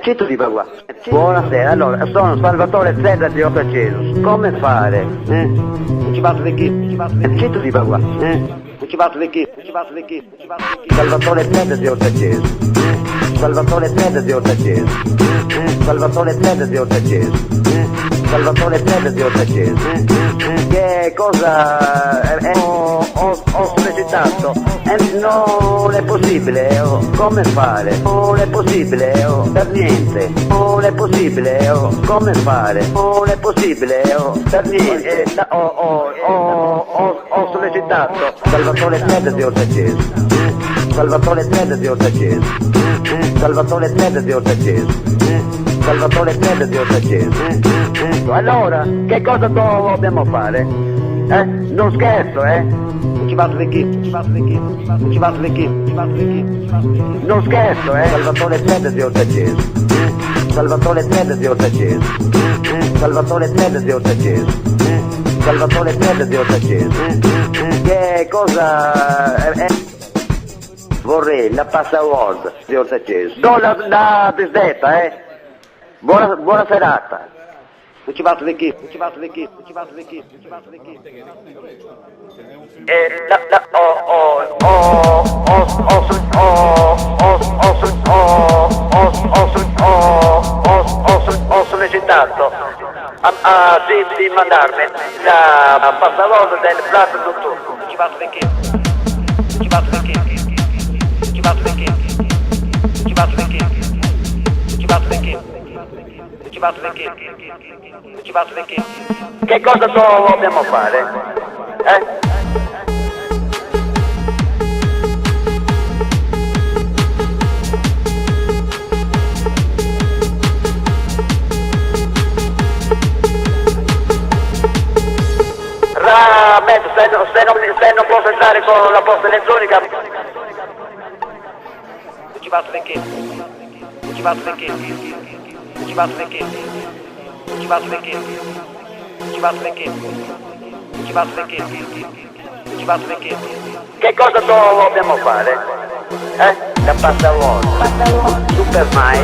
Cito di Bagua. Buonasera, allora, sono Salvatore Zedda di Ottacesus. Come fare? Non ci vado di chi? Cito di Bagua. Non ci vado di chi? Salvatore Zedda di Ottacesus. Salvatore Zedda di Ottacesus. Salvatore Zedda di Ottacesus. Salvatore Zedda di Ottacesus. Che cosa ho sollecitato? Non è possibile, come fare? Non è possibile, per niente. Non è possibile, come fare? Non è possibile, per niente. Ho sollecitato Salvatore Zedda di Ottacesus. Salvatore Zedda di Ottacesus. Salvatore Zedda di Ottacesus. Salvatore Zedda di Ottacesus. Allora, che cosa dobbiamo fare? Non scherzo, Non ci vado di chi? Non ci vado di chi? Non scherzo, Salvatore Zedda di Ottacesus. Salvatore Zedda di Ottacesus. Salvatore Zedda di Ottacesus. Salvatore Zedda di Ottacesus. Che cosa vorrei la password di Ottacesus. Do la disdetta, Buona serata. Non ci vado di chi? Non ci vado di chi? Non ci vado di chi? Non ci vado di chi? Ho sollecitato di mandarmi la password del prato notturno. Non ci vado di chi? Non ci vado di chi? Non ci vado di chi? Non ci vado di chi? Non ci vado di chi? Non ci vado di chi? Non ci vado di chi? Che cosa dobbiamo fare? Se non posso entrare con la posta elettronica. Non ci vado di chi? Non ci vado di chi? Non ci vado di chi? Non ci vado di chi? Non ci vado di chi? Non ci vado di chi? Non ci vado di chi? Che cosa dobbiamo fare? La password. Super mai.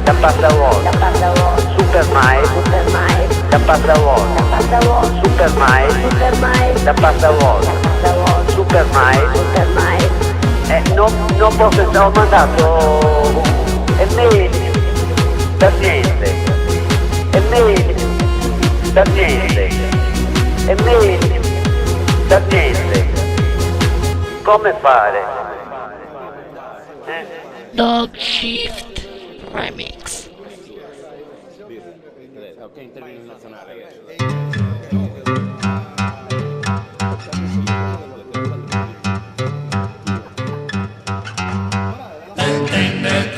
La password. Super mai. La password. Super mai. La password. Super mai. Non posso, ho mandato email per niente. Email per niente. Email per niente. Come fare? Dog Shift Remix. Ok, intervento nazionale. Entender